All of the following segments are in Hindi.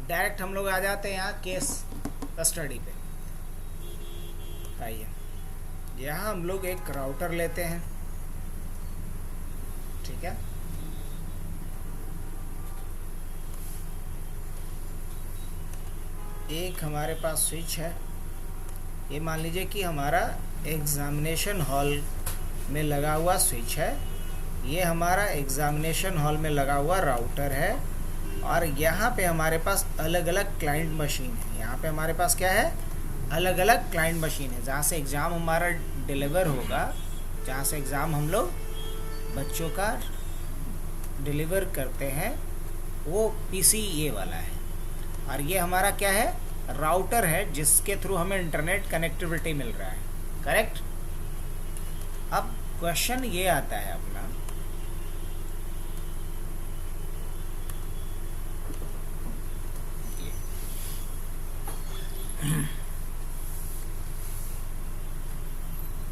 डायरेक्ट हम लोग आ जाते हैं यहाँ केस स्टडी पे। आइए, यहाँ हम लोग एक राउटर लेते हैं, ठीक है। एक हमारे पास स्विच है, ये मान लीजिए कि हमारा एग्जामिनेशन हॉल में लगा हुआ स्विच है, ये हमारा एग्जामिनेशन हॉल में लगा हुआ राउटर है, और यहाँ पे हमारे पास अलग अलग क्लाइंट मशीन है। यहाँ पे हमारे पास क्या है, अलग अलग क्लाइंट मशीन है, जहाँ से एग्ज़ाम हमारा डिलीवर होगा, जहाँ से एग्ज़ाम हम लोग बच्चों का डिलीवर करते हैं, वो पीसी ये वाला है। और ये हमारा क्या है, राउटर है, जिसके थ्रू हमें इंटरनेट कनेक्टिविटी मिल रहा है, करेक्ट। अब क्वेश्चन ये आता है अपना,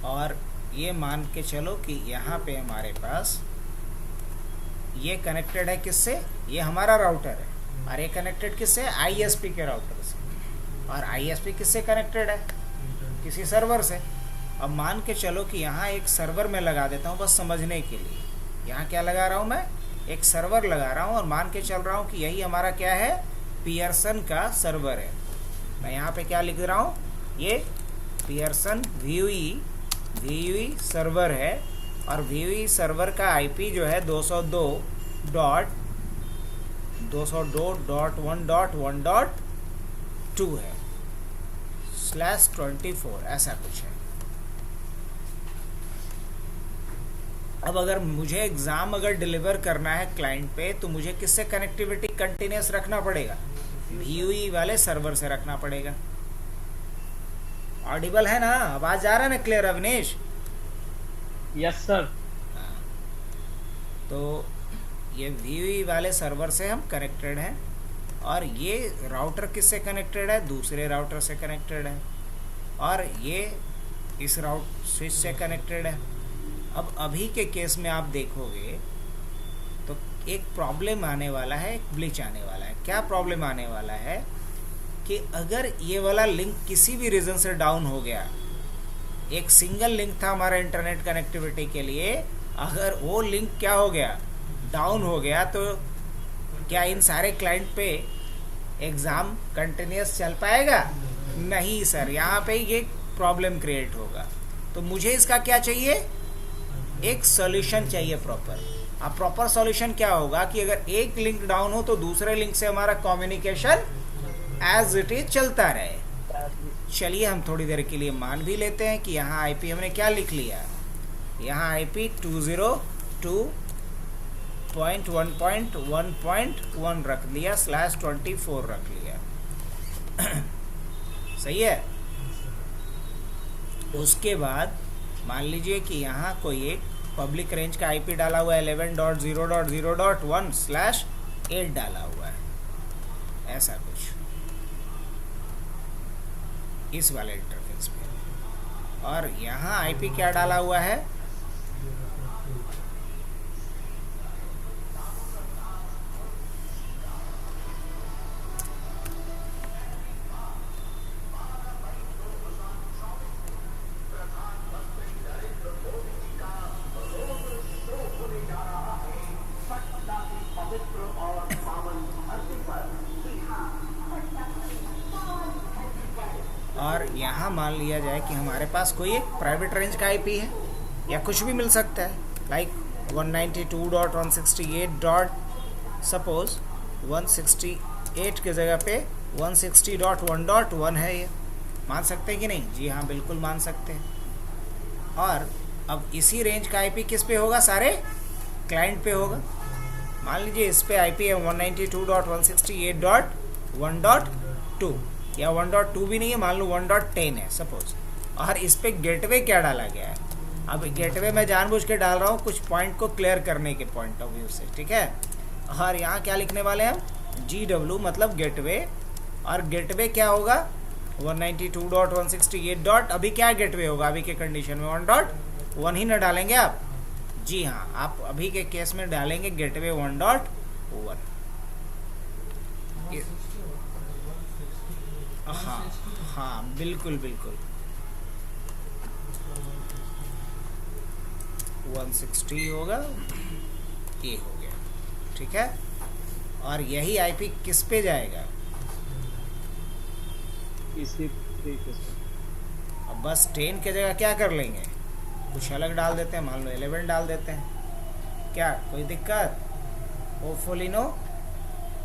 और ये मान के चलो कि यहाँ पे हमारे पास ये कनेक्टेड है किससे, ये हमारा राउटर है, और ये कनेक्टेड किससे, आईएसपी के राउटर से, और आईएसपी किससे कनेक्टेड है, किसी सर्वर से। अब मान के चलो कि यहाँ एक सर्वर में लगा देता हूँ, बस समझने के लिए। यहाँ क्या लगा रहा हूँ मैं, एक सर्वर लगा रहा हूँ, और मान के चल रहा हूँ कि यही हमारा क्या है, पियर्सन का सर्वर है। मैं यहाँ पे क्या लिख रहा हूँ, ये पियर्सन वीयूई सर्वर है, और वीयूई सर्वर का आईपी जो है 202.1.1.2 है, /24 ऐसा कुछ है। अब अगर मुझे एग्ज़ाम अगर डिलीवर करना है क्लाइंट पे, तो मुझे किससे कनेक्टिविटी कंटिन्यूस रखना पड़ेगा, वीयूई वाले सर्वर से रखना पड़ेगा। ऑडिबल है ना, आवाज जा रहा है ना क्लियर अविनेश? Yes sir. तो ये वीयूई वाले सर्वर से हम कनेक्टेड हैं, और ये राउटर किससे कनेक्टेड है, दूसरे राउटर से कनेक्टेड है, और ये इस स्विच से कनेक्टेड है। अब अभी के केस में आप देखोगे तो एक प्रॉब्लम आने वाला है, एक ग्लिच आने वाला है। क्या प्रॉब्लम आने वाला है कि अगर ये वाला लिंक किसी भी रीज़न से डाउन हो गया, एक सिंगल लिंक था हमारा इंटरनेट कनेक्टिविटी के लिए, अगर वो लिंक क्या हो गया, डाउन हो गया, तो क्या इन सारे क्लाइंट पे एग्ज़ाम कंटिन्यूस चल पाएगा? नहीं सर, यहाँ पे ये प्रॉब्लम क्रिएट होगा। तो मुझे इसका क्या चाहिए, एक सॉल्यूशन चाहिए प्रॉपर। अब प्रॉपर सॉल्यूशन क्या होगा कि अगर एक लिंक डाउन हो तो दूसरे लिंक से हमारा कम्युनिकेशन एज इट इज चलता रहे। चलिए हम थोड़ी देर के लिए मान भी लेते हैं कि यहाँ आईपी हमने क्या लिख लिया, यहाँ आईपी 202.1.1.1 रख लिया, /24 रख लिया। सही है। उसके बाद मान लीजिए कि यहाँ कोई एक पब्लिक रेंज का आईपी डाला हुआ है 11.0.0.1/8 डाला हुआ है, ऐसा कुछ इस वाले इंटरफेस पे, और यहाँ आईपी क्या डाला हुआ है, और यहाँ मान लिया जाए कि हमारे पास कोई एक प्राइवेट रेंज का आईपी है, या कुछ भी मिल सकता है, लाइक 192.168. सपोज 168 की जगह पे 160.1.1 है, ये मान सकते हैं कि नहीं? जी हाँ, बिल्कुल मान सकते हैं। और अब इसी रेंज का आईपी किस पे होगा, सारे क्लाइंट पे होगा। मान लीजिए इस पे आईपी है 192.168.1.2, या 1.2 भी नहीं है, मान लो 1.10 है सपोज, और इस पे गेटवे क्या डाला गया है। अब गेटवे मैं जानबूझ के डाल रहा हूँ कुछ पॉइंट को क्लियर करने के पॉइंट ऑफ व्यू से, ठीक है। और यहाँ क्या लिखने वाले हैं हम, GW मतलब गेटवे, और गेटवे क्या होगा 192.168. अभी क्या गेटवे होगा, अभी के कंडीशन में 1.1 ही ना डालेंगे आप? जी हाँ, आप अभी के केस में डालेंगे गेटवे 1.1। हाँ हाँ बिल्कुल बिल्कुल 160 होगा, ये हो गया, ठीक है। और यही आईपी किस पे जाएगा? इसी तरीके से। अब बस 10 की जगह क्या कर लेंगे, कुछ अलग डाल देते हैं, मान लो 11 डाल देते हैं, क्या कोई दिक्कत? Hopefully no.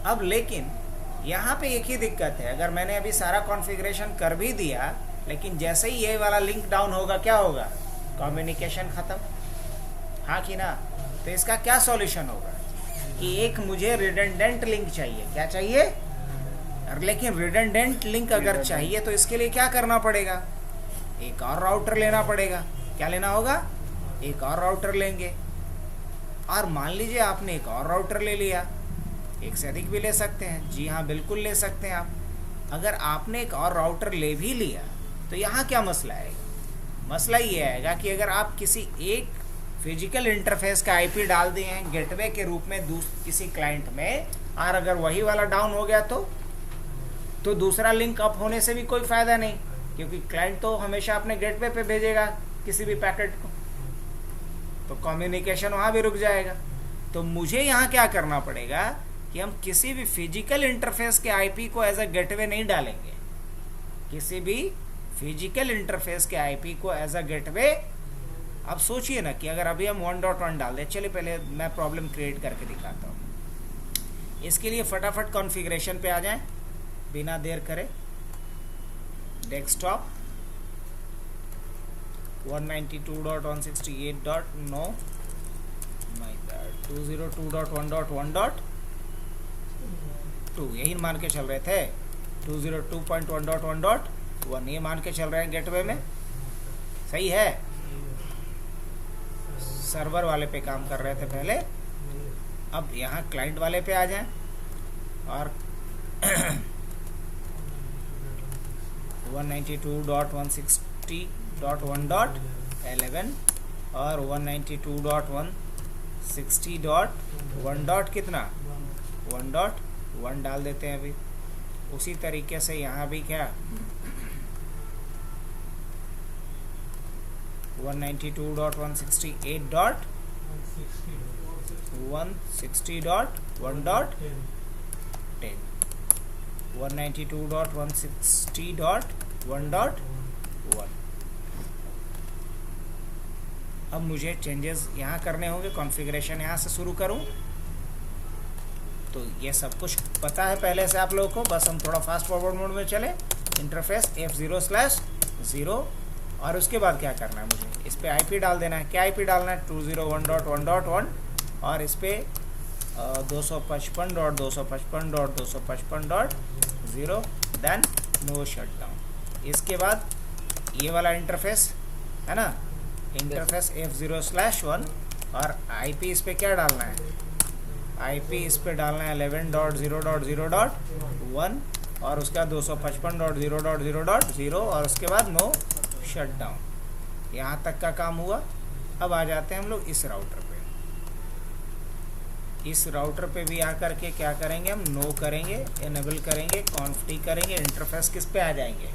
अब लेकिन यहाँ पे एक ही दिक्कत है, अगर मैंने अभी सारा कॉन्फ़िगरेशन कर भी दिया, लेकिन जैसे ही ये वाला लिंक डाउन होगा क्या होगा? कम्युनिकेशन ख़त्म, हाँ कि ना? तो इसका क्या सॉल्यूशन होगा कि एक मुझे रिडंडेंट लिंक चाहिए, क्या चाहिए? लेकिन रिडंडेंट लिंक अगर चाहिए तो इसके लिए क्या करना पड़ेगा? एक और राउटर लेना पड़ेगा। क्या लेना होगा? एक और राउटर लेंगे। और मान लीजिए आपने एक और राउटर ले लिया, एक से अधिक भी ले सकते हैं, जी हाँ बिल्कुल ले सकते हैं आप। अगर आपने एक और राउटर ले भी लिया तो यहाँ क्या मसला आएगा? मसला ये आएगा कि अगर आप किसी एक फिजिकल इंटरफेस का आईपी डाल दिए हैं गेटवे के रूप में किसी क्लाइंट में, और अगर वही वाला डाउन हो गया तो दूसरा लिंक अप होने से भी कोई फ़ायदा नहीं, क्योंकि क्लाइंट तो हमेशा अपने गेटवे पे भेजेगा किसी भी पैकेट को, तो कम्युनिकेशन वहाँ भी रुक जाएगा। तो मुझे यहाँ क्या करना पड़ेगा कि हम किसी भी फिजिकल इंटरफेस के आईपी को एज अ गेटवे नहीं डालेंगे, किसी भी फिजिकल इंटरफेस के आईपी को एज अ गेटवे। अब सोचिए ना कि अगर अभी हम 1.1 डाल दें, चलिए पहले मैं प्रॉब्लम क्रिएट करके दिखाता हूँ। इसके लिए फटाफट कॉन्फ़िगरेशन पे आ जाएं बिना देर करे। डेस्कटॉप 192.168.no 202.1.1.2 यही मान के चल रहे थे, 202.1.1.1 ये मान के चल रहे हैं गेटवे में, सही है। सर्वर वाले पे काम कर रहे थे पहले, अब यहाँ क्लाइंट वाले पे आ जाएं और 192.160.1.11 और 192.160.1. कितना 1.1 डाल देते हैं अभी। उसी तरीके से यहाँ भी क्या 192.160.1.10 192.160.1.1. अब मुझे चेंजेस यहाँ करने होंगे, कॉन्फ़िगरेशन यहाँ से शुरू करूँ। तो ये सब कुछ पता है पहले से आप लोगों को, बस हम थोड़ा फास्ट फॉरवर्ड मोड में चले। इंटरफेस F0/0 और उसके बाद क्या करना है मुझे, इस पर IP डाल देना है। क्या IP डालना है? 201.1.1 और इस पर 255.255.255.0 देन नो शटडाउन। इसके बाद ये वाला इंटरफेस है ना, इंटरफेस F0/1 और IP इस पर क्या डालना है? IP इस पर डालना है 11.0.0.1 और उसका 255.0.0.0 और उसके बाद नो शटडाउन। यहाँ तक का काम हुआ। अब आ जाते हैं हम लोग इस राउटर पे। इस राउटर पे भी आकर के क्या करेंगे हम? नो करेंगे, इनेबल करेंगे, कॉन्फ़िग करेंगे। इंटरफेस किस पे आ जाएंगे?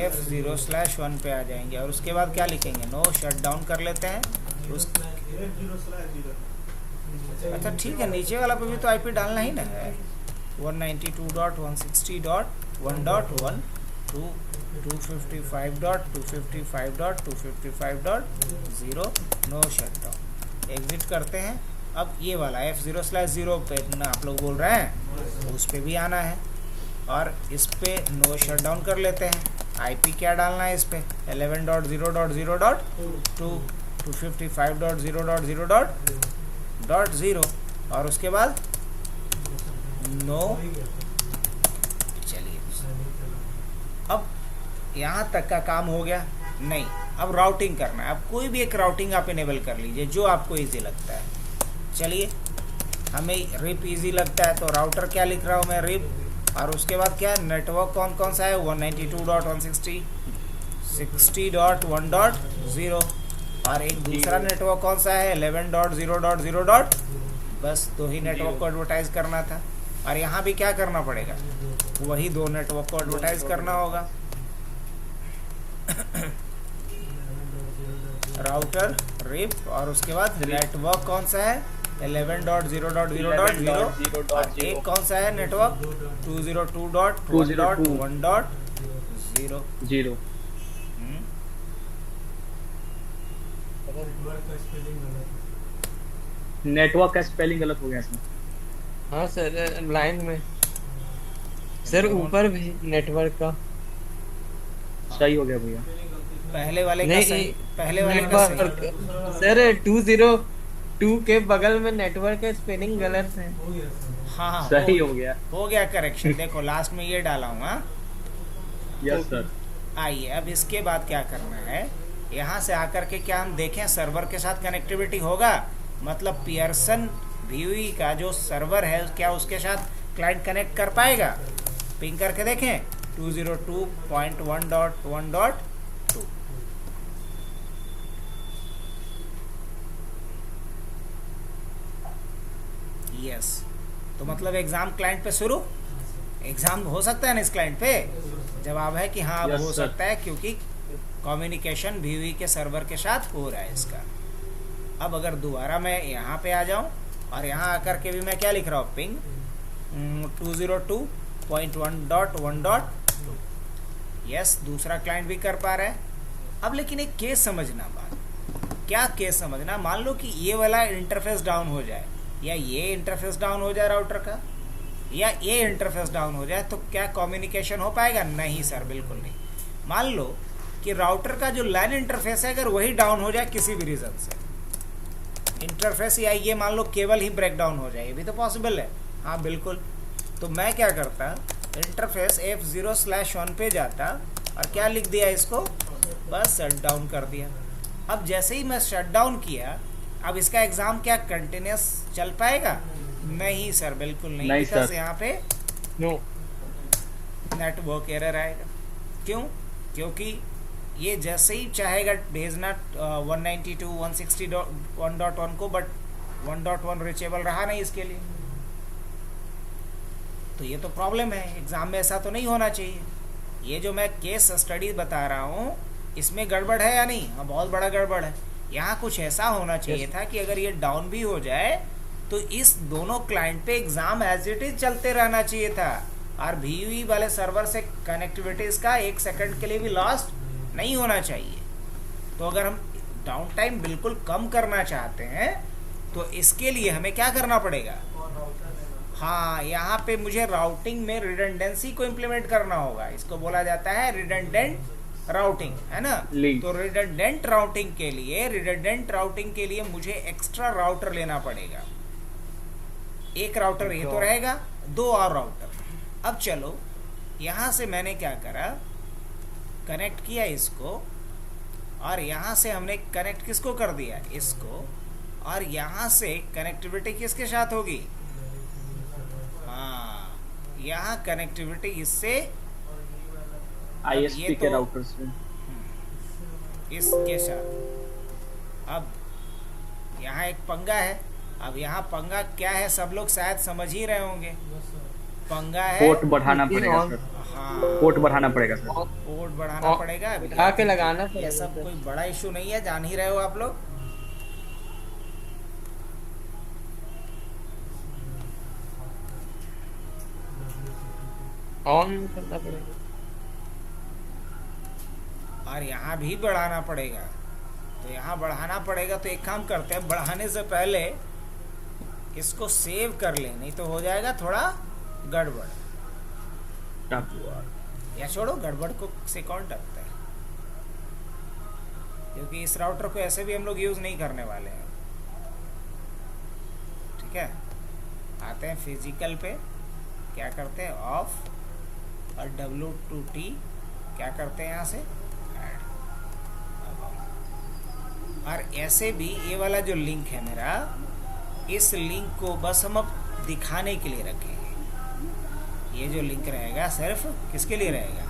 F0/1 पे आ जाएंगे और उसके बाद क्या लिखेंगे? नो शटडाउन कर लेते हैं। अच्छा ठीक है, नीचे वाला पे भी तो IP डालना ही ना है। 192.160.1.1 255.255.255.0 नो शटडाउन। एग्जिट करते हैं। अब ये वाला F0/0 पे आप लोग बोल रहे हैं, उस पे भी आना है और इस पे नो शटडाउन कर लेते हैं। IP क्या डालना है इस पे? 11.0.0.255.0.0.0 और उसके बाद नो। चलिए अब यहाँ तक का काम हो गया। नहीं, अब राउटिंग करना है। अब कोई भी एक राउटिंग आप इनेबल कर लीजिए जो आपको इजी लगता है। चलिए, हमें रिप इजी लगता है तो राउटर क्या लिख रहा हूँ मैं? रिप। और उसके बाद क्या नेटवर्क कौन कौन सा है? 192.160.1.0 और एक दूसरा नेटवर्क कौन सा है? 11.0.0. बस दो ही नेटवर्क को एडवर्टाइज करना था। और यहाँ भी क्या करना पड़ेगा? वही दो नेटवर्क को एडवर्टाइज करना होगा। राउटर रिप और उसके बाद नेटवर्क कौन सा है 11.0.0.0 और एक कौन सा है नेटवर्क 202.1.1.0। नेटवर्क का स्पेलिंग गलत हो गया इसमें। हाँ सर लाइन में सर ऊपर भी नेटवर्क का सही हो गया भैया। पहले वाले का नहीं सही, पहले वाले का सही। नेटवर्क सर 202 के बगल में नेटवर्क का स्पेलिंग गलत है। हाँ हाँ सही हो गया। हो गया करेक्शन। देखो लास्ट में ये डाला हूँ। हाँ यस सर। आइए अब इसके बाद क्या करना है, यहाँ से आकर के क्या हम देखें सर्वर के साथ कनेक्टिविटी होगा, मतलब पियर्सन वीवी का जो सर्वर है क्या उसके साथ क्लाइंट कनेक्ट कर पाएगा। पिंग करके देखें 202.1.1.2। यस, तो मतलब एग्जाम क्लाइंट पे शुरू, एग्जाम हो सकता है ना इस क्लाइंट पे। जवाब है कि हाँ अब Yes, हो sir. सकता है क्योंकि कम्युनिकेशन वीवी के सर्वर के साथ हो रहा है इसका। अब अगर दोबारा मैं यहाँ पे आ जाऊँ और यहाँ आकर के भी मैं क्या लिख रहा हूँ पिंग 202.1.1.2। यस, दूसरा क्लाइंट भी कर पा रहा है। अब लेकिन एक केस समझना, बात क्या केस समझना, मान लो कि ये वाला इंटरफेस डाउन हो जाए या ये इंटरफेस डाउन हो जाए राउटर का, या ये इंटरफेस डाउन हो जाए, तो क्या कम्युनिकेशन हो पाएगा? नहीं सर, बिल्कुल नहीं। मान लो कि राउटर का जो लैन इंटरफेस है अगर वही डाउन हो जाए किसी भी रीज़न से, इंटरफेस या ये मान लो केवल ही ब्रेक डाउन हो जाए, ये भी तो पॉसिबल है। हाँ बिल्कुल। तो मैं क्या करता, इंटरफेस F0/1 पे जाता और क्या लिख दिया इसको, बस शट डाउन कर दिया। अब जैसे ही मैं शट डाउन किया, अब इसका एग्ज़ाम क्या कंटिन्यूस चल पाएगा? नहीं सर, बिल्कुल नहीं, बिकॉज यहाँ पे नो नेटवर्क एरर आएगा। क्यों? क्योंकि ये जैसे ही चाहेगा भेजना 192.168.1.1 को, बट 1.1 रीचेबल रहा नहीं इसके लिए, तो ये तो प्रॉब्लम है। एग्ज़ाम में ऐसा तो नहीं होना चाहिए। ये जो मैं केस स्टडी बता रहा हूँ इसमें गड़बड़ है या नहीं? हाँ, बहुत बड़ा गड़बड़ है। यहाँ कुछ ऐसा होना चाहिए था कि अगर ये डाउन भी हो जाए तो इस दोनों क्लाइंट पे एग्ज़ाम एज इट इज चलते रहना चाहिए था, और वीवी वाले सर्वर से कनेक्टिविटी इसका 1 सेकंड के लिए भी लॉस्ट नहीं होना चाहिए। तो अगर हम डाउन टाइम बिल्कुल कम करना चाहते हैं तो इसके लिए हमें क्या करना पड़ेगा? हाँ, यहाँ पे मुझे राउटिंग में रिडंडेंसी को इम्प्लीमेंट करना होगा। इसको बोला जाता है रिडंडेंट राउटिंग, है ना। तो रिडंडेंट राउटिंग के लिए मुझे एक्स्ट्रा राउटर लेना पड़ेगा। एक राउटर ये तो रहेगा, 2 और राउटर। अब चलो यहाँ से मैंने क्या करा, कनेक्ट किया इसको, और यहाँ से हमने कनेक्ट किसको कर दिया, इसको, और यहाँ से कनेक्टिविटी किसके साथ होगी? हाँ, यहाँ कनेक्टिविटी इससे ISP के राउटर से इसके साथ। अब यहाँ एक पंगा है। अब यहाँ पंगा क्या है, सब लोग शायद समझ ही रहे होंगे। पंगा है पोर्ट बढ़ाना पड़ेगा सर। हाँ, पोर्ट बढ़ाना पड़ेगा सर। पोर्ट बढ़ाना पड़ेगा। उठा के लगाना ये सब कोई बड़ा इशू नहीं है, जान ही रहे हो आप लोग। ऑन करना पड़ेगा और यहाँ भी बढ़ाना पड़ेगा। तो यहाँ बढ़ाना पड़ेगा, तो एक काम करते हैं, बढ़ाने से पहले इसको सेव कर ले, नहीं तो हो जाएगा थोड़ा गड़बड़। या छोड़ो, गड़बड़ को से कौन डरता है, क्योंकि इस राउटर को ऐसे भी हम लोग यूज़ नहीं करने वाले हैं। ठीक है, आते हैं फिजिकल पे, क्या करते हैं ऑफ, और W2T क्या करते हैं यहाँ से ऐड। और ऐसे भी ये वाला जो लिंक है मेरा, इस लिंक को बस हम अब दिखाने के लिए रखेंगे। ये जो लिंक रहेगा सिर्फ किसके लिए रहेगा?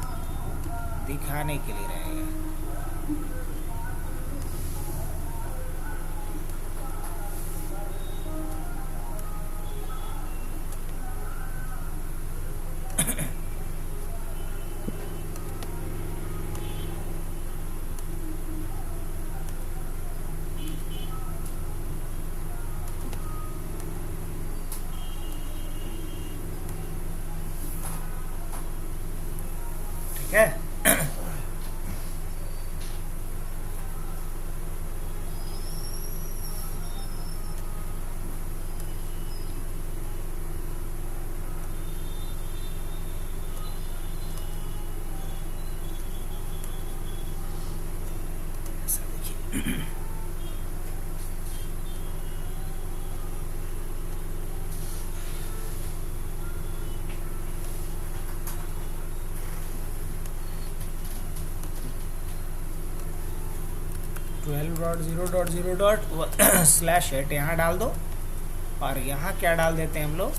दिखाने के लिए रहेगा। है। ऐसा देखिए, 12.0.0./8 यहाँ डाल दो, और यहाँ क्या डाल देते हैं हम लोग,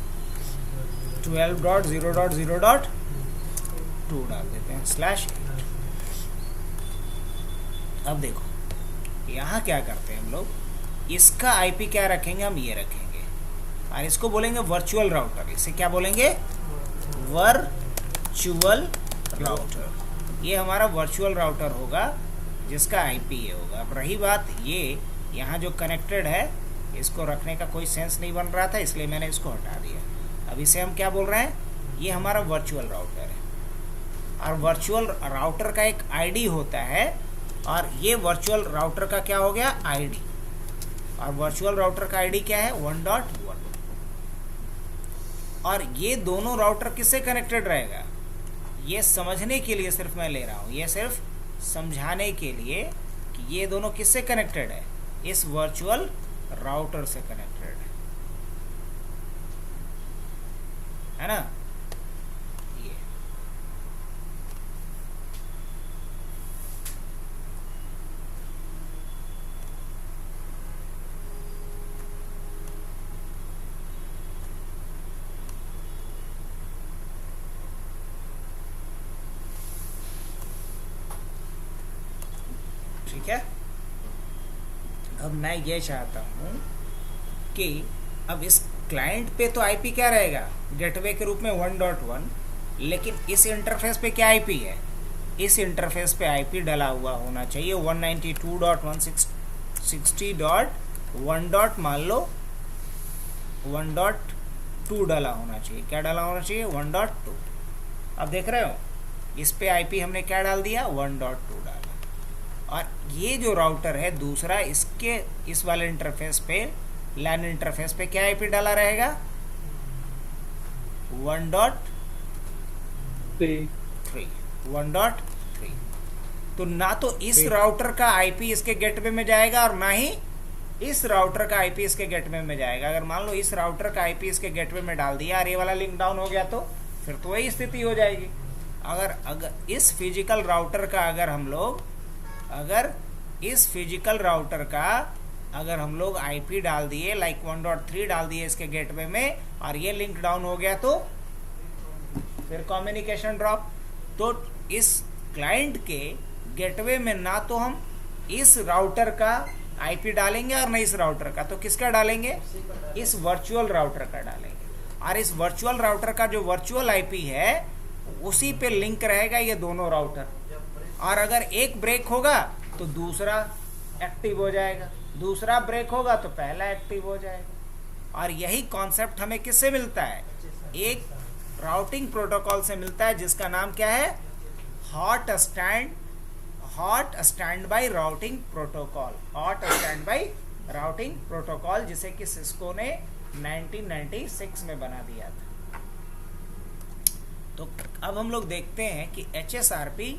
12.0.0.2 डाल देते हैं /8। अब देखो यहाँ क्या करते हैं हम लोग, इसका आईपी क्या रखेंगे, हम ये रखेंगे, और इसको बोलेंगे वर्चुअल राउटर। इसे क्या बोलेंगे, वर्चुअल राउटर। ये हमारा वर्चुअल राउटर होगा जिसका आईपी ये होगा। अब रही बात ये, यहाँ जो कनेक्टेड है इसको रखने का कोई सेंस नहीं बन रहा था, इसलिए मैंने इसको हटा दिया। अब इसे हम क्या बोल रहे हैं, ये हमारा वर्चुअल राउटर है, और वर्चुअल राउटर का एक आईडी होता है, और ये वर्चुअल राउटर का क्या हो गया, आईडी। और वर्चुअल राउटर का आईडी क्या है, 1.1। और ये दोनों राउटर किससे कनेक्टेड रहेगा, ये समझने के लिए सिर्फ मैं ले रहा हूँ, ये सिर्फ समझाने के लिए कि ये दोनों किससे कनेक्टेड है, इस वर्चुअल राउटर से कनेक्टेड है ना। ये ठीक है। अब मैं ये चाहता हूँ कि अब इस क्लाइंट पे तो आईपी क्या रहेगा, गेटवे के रूप में 1.1, लेकिन इस इंटरफेस पे क्या आईपी है, इस इंटरफेस पे आईपी डला हुआ होना चाहिए 192.160.1. मान लो 1.2 डला होना चाहिए। क्या डला होना चाहिए, 1.2। अब देख रहे हो, इस पे आईपी हमने क्या डाल दिया, 1.2 डाला। और ये जो राउटर है दूसरा, इसके इस वाले इंटरफेस पे, लैन इंटरफेस पे क्या आईपी डाला रहेगा, 1.3। तो ना तो इस राउटर का आईपी इसके गेटवे में जाएगा, और ना ही इस राउटर का आईपी इसके गेटवे में जाएगा। अगर मान लो इस राउटर का आईपी इसके गेटवे में डाल दिया और ये वाला लिंक डाउन हो गया, तो फिर तो वही स्थिति हो जाएगी। अगर इस फिजिकल राउटर का अगर इस फिजिकल राउटर का अगर हम लोग आईपी डाल दिए, लाइक 1.3 डाल दिए इसके गेटवे में, और ये लिंक डाउन हो गया, तो फिर कम्युनिकेशन ड्रॉप। तो इस क्लाइंट के गेटवे में ना तो हम इस राउटर का आईपी डालेंगे और न इस राउटर का, तो किसका डालेंगे, इस वर्चुअल राउटर का डालेंगे। और इस वर्चुअल राउटर का जो वर्चुअल आईपी है उसी पे लिंक रहेगा ये दोनों राउटर। और अगर एक ब्रेक होगा तो दूसरा एक्टिव हो जाएगा, दूसरा ब्रेक होगा तो पहला एक्टिव हो जाएगा। और यही कॉन्सेप्ट हमें किससे मिलता है, एक राउटिंग प्रोटोकॉल से मिलता है जिसका नाम क्या है, hot stand by routing protocol. Hot stand by routing protocol, जिसे कि सिस्को ने 1996 में बना दिया था। तो अब हम लोग देखते हैं कि HSRP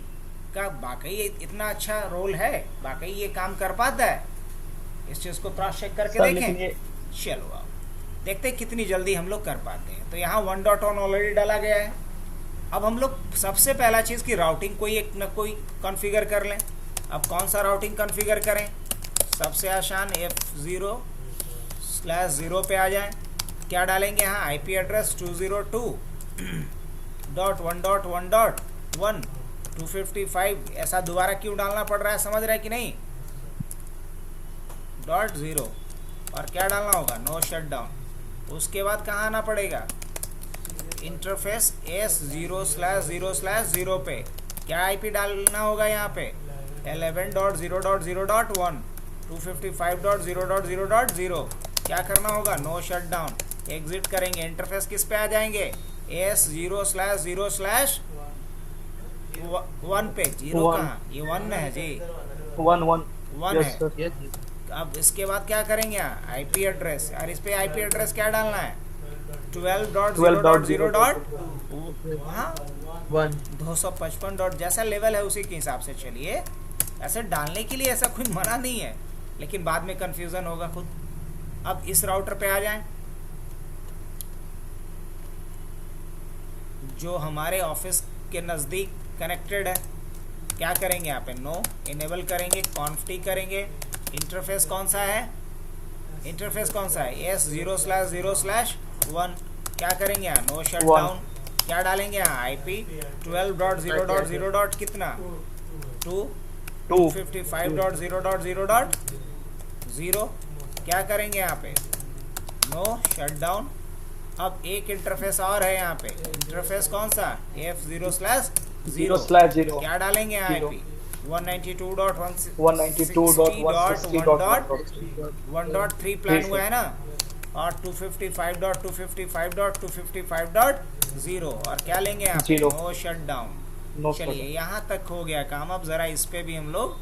का वाकई इतना अच्छा रोल है, वाकई ये काम कर पाता है। इस चीज को क्रॉस चेक करके देखें। चलो आओ देखते हैं कितनी जल्दी हम लोग कर पाते हैं। तो यहाँ 1.1 ऑलरेडी डाला गया है। अब हम लोग सबसे पहला चीज की राउटिंग कोई एक न कोई कॉन्फ़िगर कर लें। अब कौन सा राउटिंग कॉन्फ़िगर करें, सबसे आसान F0/0 पे आ जाए। क्या डालेंगे यहाँ, आईपी एड्रेस 202.1.1.255। ऐसा दोबारा क्यों डालना पड़ रहा है, समझ रहे हैं कि नहीं, .0 और क्या डालना होगा, नो शटडाउन। उसके बाद कहाँ आना पड़ेगा, इंटरफेस S0/0/0 पे क्या आईपी डालना होगा, यहाँ पे 11.0.0.1 255.0.0.0। क्या करना होगा, नो शटडाउन। एग्जिट करेंगे, इंटरफेस किस पे आ जाएंगे, S0/0/1 वन पे, जीरो कहाँ, ये वन है जी, 1 1 यस है। सर। यस अब इसके बाद क्या करेंगे, आईपी एड्रेस, और इस पे आईपी एड्रेस क्या डालना है, 12.0.0 हाँ 1 255 डॉट, जैसा लेवल है उसी के हिसाब से चलिए। ऐसे डालने के लिए ऐसा कोई मना नहीं है, लेकिन बाद में कंफ्यूजन होगा खुद। अब इस राउटर पे आ जाएं जो हमारे ऑफिस के नज़दीक कनेक्टेड है। क्या करेंगे यहाँ पे, नो इनेबल करेंगे, कॉन्फ्टी करेंगे। इंटरफेस कौन सा है, इंटरफेस कौन सा है, S0/0/1। क्या करेंगे यहाँ, नो शट डाउन। क्या डालेंगे यहाँ, IP 12.0.0. कितना, 255.0.0.0। क्या करेंगे यहाँ पे, नो शट डाउन। अब एक इंटरफेस और है यहाँ पे, इंटरफेस कौन सा, F0/0। क्या डालेंगे यहाँ, IP 192.160.1.3 प्लान हुआ है ना, और 255.255.255.0। और क्या लेंगे यहाँ पे, नो शट डाउन। चलिए यहाँ तक हो गया काम। अब जरा इस पे भी हम लोग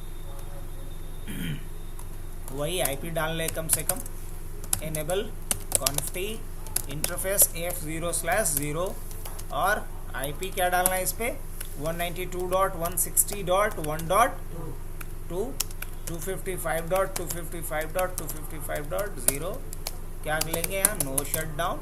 वही IP डाल ले कम से कम। इनेबल कॉन्फ्टी इंटरफेस F0/0 और IP क्या डालना है इस पे, 192.160.1.2 255.255.255.0। क्या लेंगे यहाँ, नो शट डाउन।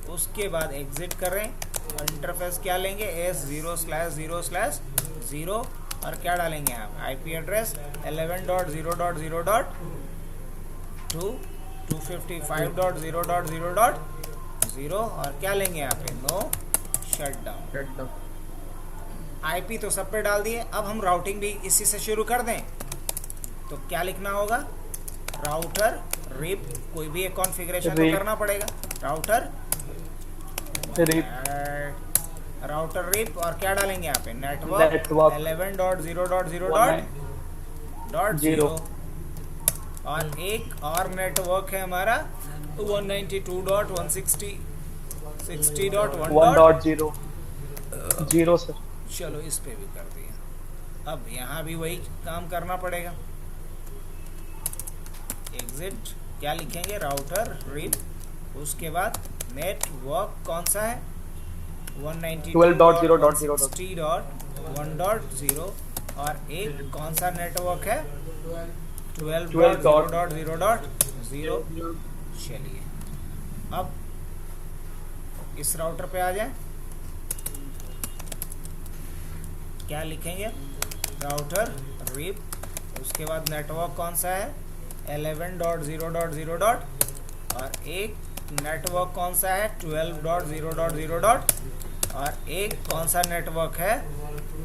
उसके बाद एग्जिट करें और इंटरफेस क्या लेंगे, S0/0/0 और क्या डालेंगे आप, IP एड्रेस 11.0.0.2 255.0.0.0 और क्या लेंगे यहाँ पे, नो शट डाउन। IP तो सब पे डाल दिए। अब हम राउटिंग भी इसी से शुरू कर दें तो क्या लिखना होगा, राउटर रिप, कोई भी एक कॉन्फ़िगरेशन तो करना पड़ेगा, राउटर रिप और क्या डालेंगे यहाँ पे, नेटवर्क 11.0.0.0 और एक और नेटवर्क है हमारा 192.160.1.0 सर। चलो इस पे भी कर दिया। अब यहाँ भी वही काम करना पड़ेगा। एग्जिट, क्या लिखेंगे, राउटर रिप, उसके बाद नेटवर्क कौन सा है, 192.160.1.0 और एक कौन सा नेटवर्क है, 12.0.0.0। चलिए अब इस राउटर पे आ जाए, क्या लिखेंगे, राउटर रिप, उसके बाद नेटवर्क कौन सा है 11.0.0. और एक नेटवर्क कौन सा है 12.0.0. और एक कौन सा नेटवर्क है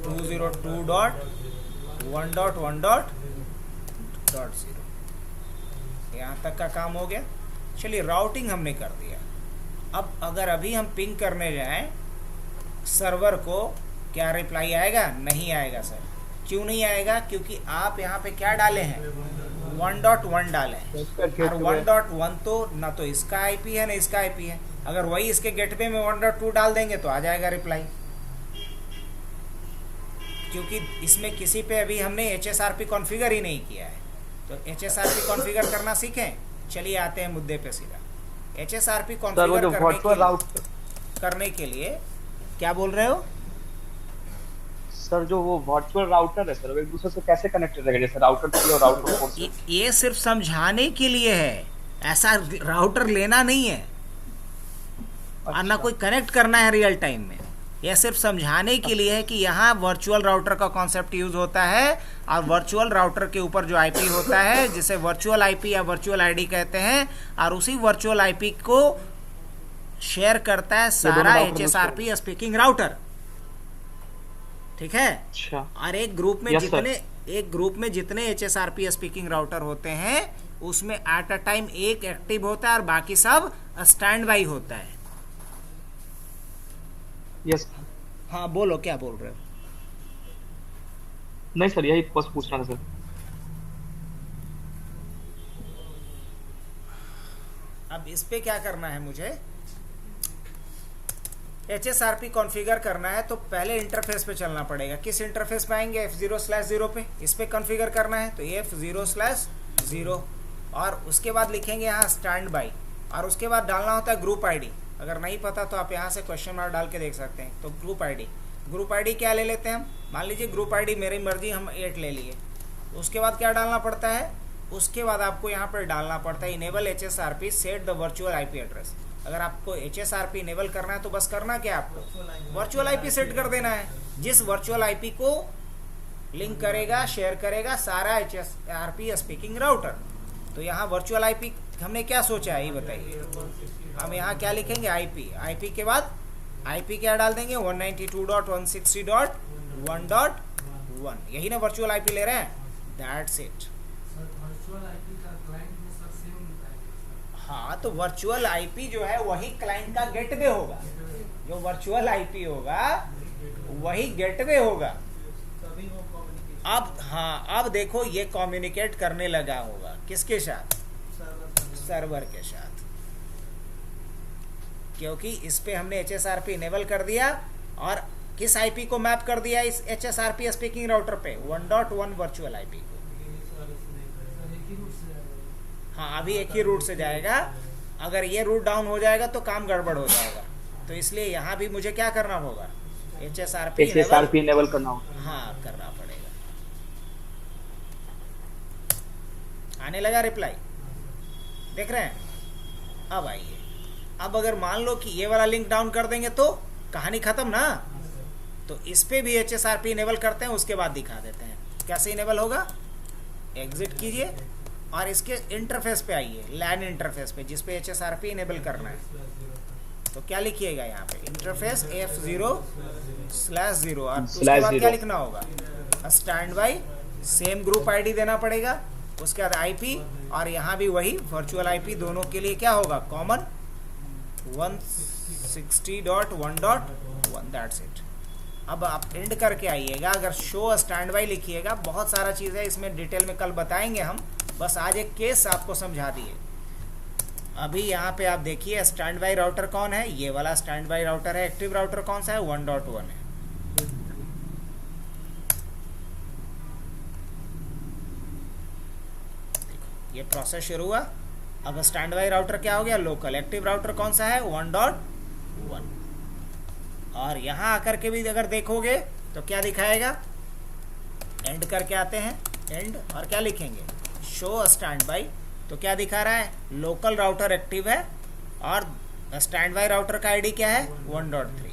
202.1.1.0। यहाँ तक का काम हो गया। चलिए राउटिंग हमने कर दिया। अब अगर अभी हम पिंग करने जाएं सर्वर को, क्या रिप्लाई आएगा, नहीं आएगा सर। क्यों नहीं आएगा, क्योंकि आप यहाँ पे क्या डाले हैं, 1.1 डाले हैं और 1.1 तो ना तो इसका IP है ना इसका IP है। अगर वही इसके गेटवे में 1.2 डाल देंगे तो आ जाएगा रिप्लाई, क्योंकि इसमें किसी पे अभी हमने HSRP कॉन्फ़िगर ही नहीं किया है। तो HSRP कॉन्फ़िगर करना सीखें। चलिए आते हैं मुद्दे पे सीधा। HSRP कॉन्फ़िगर करने के लिए क्या बोल रहे हो सर, जो वो वर्चुअल राउटर है सर, वो एक दूसरे से कैसे कनेक्टेड रहेगा, जैसे राउटर 3 और राउटर 4 से? ये सिर्फ समझाने के लिए है, ऐसा राउटर लेना नहीं है और ना कोई कनेक्ट करना है रियल टाइम में। यह सिर्फ समझाने के लिए है कि यहाँ वर्चुअल राउटर का कॉन्सेप्ट यूज होता है और वर्चुअल राउटर के ऊपर जो IP होता है जिसे वर्चुअल IP या वर्चुअल ID कहते हैं, और उसी वर्चुअल IP को शेयर करता है सारा HSRP स्पीकिंग राउटर, ठीक है। अच्छा। और एक ग्रुप में जितने HSRP स्पीकिंग राउटर होते हैं उसमें एट अ टाइम एक एक्टिव होता है और बाकी सब स्टैंड बाई होता है। यस। हाँ बोलो, क्या बोल रहे हो? नहीं सर, यही बस पूछना था सर। अब इस पे क्या करना है मुझे, HSRP कॉन्फ़िगर करना है तो पहले इंटरफेस पे चलना पड़ेगा। किस इंटरफेस पे आएंगे? F0/0 पे, इस पे कॉन्फ़िगर करना है तो F0/0 और उसके बाद लिखेंगे यहाँ स्टैंड बाई और उसके बाद डालना होता है ग्रुप आईडी। अगर नहीं पता तो आप यहाँ से क्वेश्चन मार्क डाल के देख सकते हैं। तो ग्रुप आईडी क्या ले लेते हैं हम? मान लीजिए ग्रुप आईडी मेरी मर्जी हम 8 ले लिए। उसके बाद क्या डालना पड़ता है? उसके बाद आपको यहाँ पर डालना पड़ता है enable HSRP set the virtual IP address. अगर आपको HSRP इनेबल करना है तो बस करना क्या आपको? वर्चुअल IP सेट कर देना है, जिस वर्चुअल IP को लिंक करेगा, शेयर करेगा सारा HSRP स्पीकिंग राउटर। तो यहाँ वर्चुअल IP हमने क्या सोचा है ये बताइए। हम यहाँ क्या लिखेंगे? IP के बाद IP क्या डाल देंगे? 192.168.1.1, यही ना वर्चुअल IP ले रहे हैं। That's it. हाँ, तो वर्चुअल आईपी जो है वही क्लाइंट का गेटवे होगा। जो वर्चुअल आईपी होगा वही गेटवे होगा। अब हाँ, अब देखो ये कम्युनिकेट करने लगा होगा किसके साथ? सर्वर के साथ, क्योंकि इस पे हमने HSRP इनेबल कर दिया और किस आईपी को मैप कर दिया इस HSRP स्पीकिंग राउटर पे? 1.1 वर्चुअल आईपी को। हाँ, अभी एक ही रूट से जाएगा। अगर ये रूट डाउन हो जाएगा तो काम गड़बड़ हो जाएगा। तो इसलिए यहाँ भी मुझे क्या करना होगा? HSRP इनेबल करना होगा। हाँ, करना पड़ेगा। आने लगा रिप्लाई, देख रहे हैं? अब आइए, अब अगर मान लो कि ये वाला लिंक डाउन कर देंगे तो कहानी खत्म ना। तो इस पे भी HSRP इनेबल करते हैं, उसके बाद दिखा देते हैं कैसे इनेबल होगा। एग्जिट कीजिए और इसके इंटरफेस पे आइए, लैन इंटरफेस पे जिस पे HSRP इनेबल करना है। तो क्या लिखिएगा यहाँ पे? इंटरफेस F0/0 और उसके बाद क्या लिखना होगा? Stand by, same group ID देना पड़ेगा, उसके बाद IP और यहाँ भी वही वर्चुअल IP। दोनों के लिए क्या होगा? कॉमन 160.1.1। That's it. अब आप एंड करके आइएगा। अगर शो स्टैंड बाई लिखिएगा, बहुत सारा चीज़ है इसमें, डिटेल में कल बताएंगे हम। बस आज एक केस आपको समझा दिए। अभी यहाँ पे आप देखिए स्टैंड बाई राउटर कौन है? ये वाला स्टैंड बाई राउटर है। एक्टिव राउटर कौन सा है? 1.1 है। देखो ये प्रोसेस शुरू हुआ। अब स्टैंड बाई राउटर क्या हो गया? लोकल। एक्टिव राउटर कौन सा है? 1.1। और यहाँ आकर के भी अगर देखोगे तो क्या दिखाएगा? एंड करके आते हैं, एंड, और क्या लिखेंगे? Show stand by. तो क्या दिखा रहा है? लोकल राउटर एक्टिव है और स्टैंड बाई राउटर का आईडी क्या है? 1.3।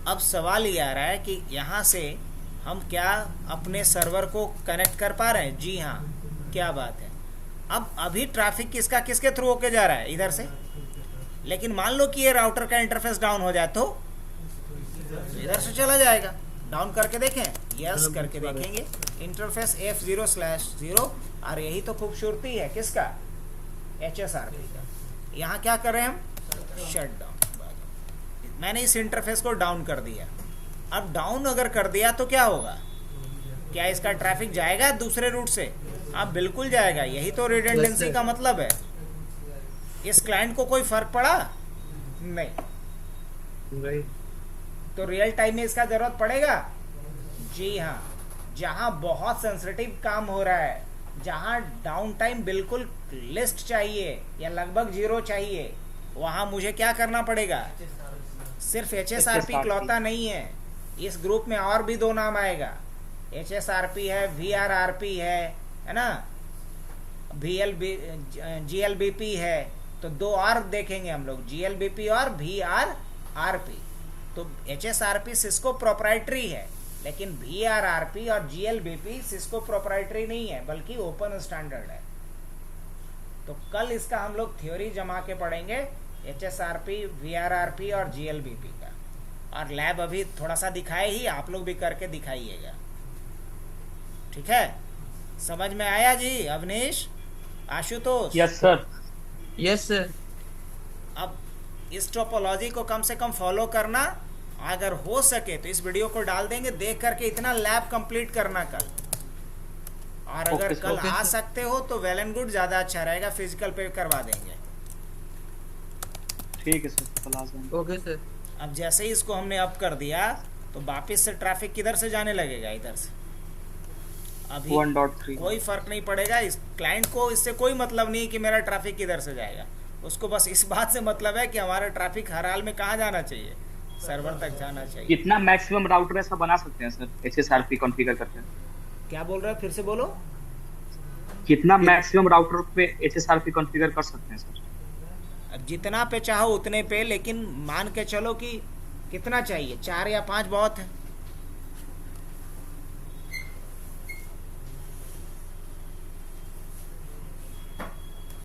अब सवाल ये आ रहा है कि यहाँ से हम क्या अपने सर्वर को कनेक्ट कर पा रहे हैं? जी हाँ, क्या बात है। अब अभी ट्रैफिक किसका किसके थ्रू होके जा रहा है? इधर से। लेकिन मान लो कि ये राउटर का इंटरफेस डाउन हो जाए तो इधर से चला जाएगा। डाउन करके देखें, यस करके देखेंगे। इंटरफेस F0/0 और यही तो खूबसूरती है किसका? HSRP का। यहाँ क्या कर रहे हैं हम? Shut down. मैंने इस इंटरफेस को डाउन कर दिया। अब डाउन अगर कर दिया तो क्या होगा? क्या इसका ट्रैफिक जाएगा दूसरे रूट से? अब बिल्कुल जाएगा। यही तो रिडंडेंसी का मतलब है। इस क्लाइंट को कोई फर्क पड़ा? नहीं। तो रियल टाइम में इसका जरूरत पड़ेगा? जी हाँ। जहाँ बहुत सेंसिटिव काम हो रहा है, जहाँ डाउन टाइम बिल्कुल लिस्ट चाहिए या लगभग 0 चाहिए, वहाँ मुझे क्या करना पड़ेगा? सिर्फ HSRP इकलौता नहीं है, इस ग्रुप में और भी 2 नाम आएगा। HSRP है, VRRP है ना, GLBP है। तो 2 और देखेंगे हम लोग, GLBP और VRRP। तो HSRP सिस्को प्रोप्राइटरी है, लेकिन VRRP और GLBP सिस्को प्रोप्राइटरी नहीं है, बल्कि ओपन स्टैंडर्ड है। तो कल इसका हम लोग थ्योरी जमा के पढ़ेंगे, HSRP, VRRP और GLBP का। और लैब अभी थोड़ा सा दिखाए ही, आप लोग भी करके दिखाइएगा। ठीक है? समझ में आया जी? Avnish, Ashutosh? Yes sir. Yes sir. अब इस टोपोलॉजी को कम से कम फॉलो करना। अगर हो सके तो इस वीडियो को डाल देंगे, देख करके इतना लैब कंप्लीट करना कल। और अगर कल आ सकते हो तो वेल एंड गुड, ज़्यादा अच्छा रहेगा। फिजिकल पे करवा देंगे। ठीक है सर, कल आ जाएंगे। Okay sir. अब जैसे ही इसको हमने अप कर दिया तो वापस से ट्रैफिक किधर से जाने लगेगा, इधर से। अभी 1.3 कोई फर्क नहीं पड़ेगा, इस क्लाइंट को इससे कोई मतलब नहीं कि मेरा ट्रैफिक किधर से जाएगा, उसको बस इस बात से मतलब है कि हमारा ट्रैफिक हर हाल में कहाँ जाना चाहिए, सर्वर तक जाना चाहिए। कितना मैक्सिमम राउटर ऐसा बना सकते हैं सर HSRP कॉन्फ़िगर करके? क्या बोल रहे हो, फिर से बोलो। कितना मैक्सिमम राउटर पे HSRP कॉन्फ़िगर कर सकते हैं सर? अब जितना पे चाहो उतने पे, लेकिन मान के चलो कि कितना चाहिए, 4 या 5 बहुत है।